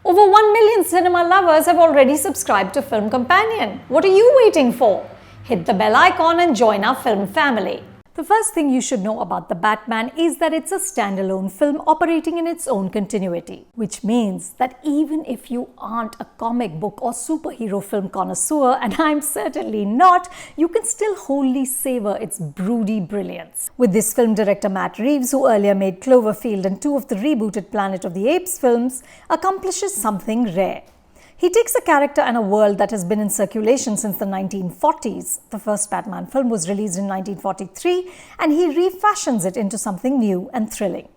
Over 1 million cinema lovers have already subscribed to Film Companion. What are you waiting for? Hit the bell icon and join our film family. The first thing you should know about The Batman is that it's a standalone film operating in its own continuity, which means that even if you aren't a comic book or superhero film connoisseur, and I'm certainly not, you can still wholly savor its broody brilliance. With this film director Matt Reeves, who earlier made Cloverfield and 2 of the rebooted Planet of the Apes films, accomplishes something rare. He takes a character and a world that has been in circulation since the 1940s. The first Batman film was released in 1943, and he refashions it into something new and thrilling.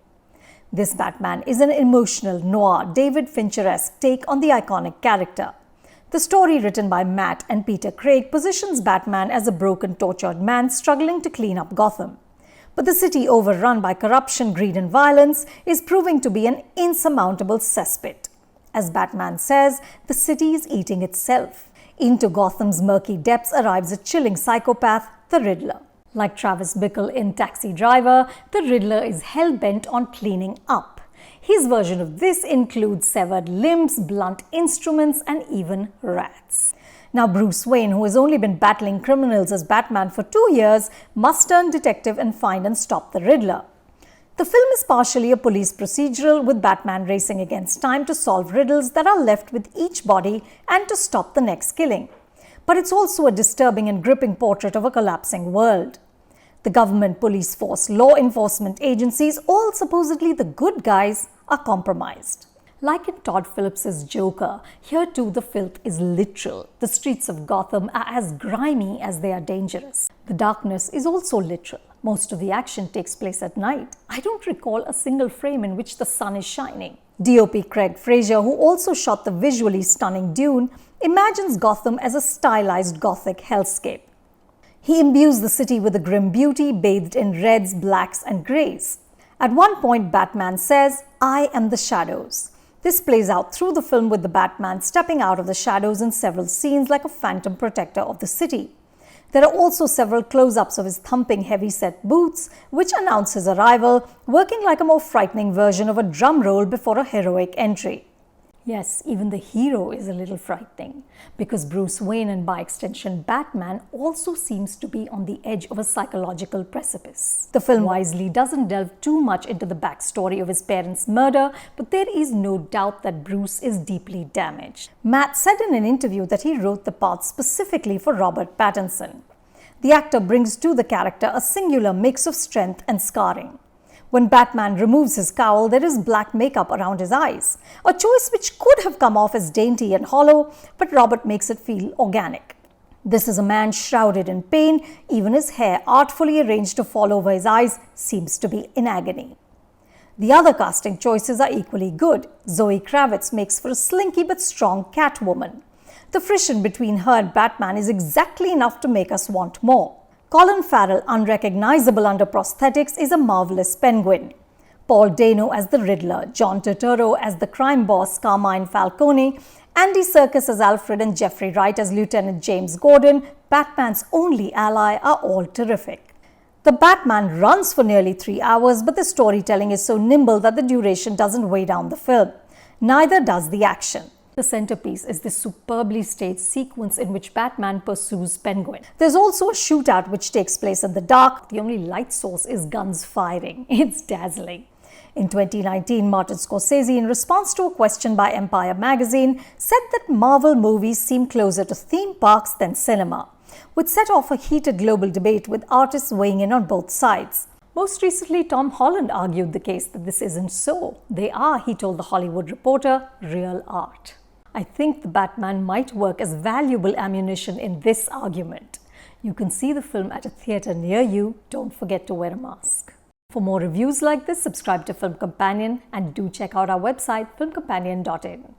This Batman is an emotional, noir, David Fincher-esque take on the iconic character. The story, written by Matt and Peter Craig, positions Batman as a broken, tortured man struggling to clean up Gotham. But the city, overrun by corruption, greed and violence, is proving to be an insurmountable cesspit. As Batman says, the city is eating itself. Into Gotham's murky depths arrives a chilling psychopath, the Riddler. Like Travis Bickle in Taxi Driver, the Riddler is hell-bent on cleaning up. His version of this includes severed limbs, blunt instruments, and even rats. Now Bruce Wayne, who has only been battling criminals as Batman for 2 years, must turn detective and find and stop the Riddler. The film is partially a police procedural, with Batman racing against time to solve riddles that are left with each body and to stop the next killing. But it's also a disturbing and gripping portrait of a collapsing world. The government, police force, law enforcement agencies, all supposedly the good guys, are compromised. Like in Todd Phillips' Joker, here too the filth is literal. The streets of Gotham are as grimy as they are dangerous. The darkness is also literal. Most of the action takes place at night. I don't recall a single frame in which the sun is shining. DOP Craig Fraser, who also shot the visually stunning Dune, imagines Gotham as a stylized Gothic hellscape. He imbues the city with a grim beauty bathed in reds, blacks, and greys. At one point, Batman says, "I am the shadows." This plays out through the film, with the Batman stepping out of the shadows in several scenes like a phantom protector of the city. There are also several close-ups of his thumping heavy-set boots, which announce his arrival, working like a more frightening version of a drum roll before a heroic entry. Yes, even the hero is a little frightening, because Bruce Wayne, and by extension Batman, also seems to be on the edge of a psychological precipice. The film wisely doesn't delve too much into the backstory of his parents' murder, but there is no doubt that Bruce is deeply damaged. Matt said in an interview that he wrote the part specifically for Robert Pattinson. The actor brings to the character a singular mix of strength and scarring. When Batman removes his cowl, there is black makeup around his eyes, a choice which could have come off as dainty and hollow, but Robert makes it feel organic. This is a man shrouded in pain. Even his hair, artfully arranged to fall over his eyes, seems to be in agony. The other casting choices are equally good. Zoe Kravitz makes for a slinky but strong Catwoman. The friction between her and Batman is exactly enough to make us want more. Colin Farrell, unrecognizable under prosthetics, is a marvelous Penguin. Paul Dano as the Riddler, John Turturro as the crime boss Carmine Falcone, Andy Serkis as Alfred, and Jeffrey Wright as Lieutenant James Gordon, Batman's only ally, are all terrific. The Batman runs for nearly 3 hours, but the storytelling is so nimble that the duration doesn't weigh down the film. Neither does the action. The centerpiece is this superbly staged sequence in which Batman pursues Penguin. There's also a shootout which takes place in the dark. The only light source is guns firing. It's dazzling. In 2019, Martin Scorsese, in response to a question by Empire magazine, said that Marvel movies seem closer to theme parks than cinema, which set off a heated global debate with artists weighing in on both sides. Most recently, Tom Holland argued the case that this isn't so. They are, he told The Hollywood Reporter, real art. I think The Batman might work as valuable ammunition in this argument. You can see the film at a theatre near you. Don't forget to wear a mask. For more reviews like this, subscribe to Film Companion and do check out our website filmcompanion.in.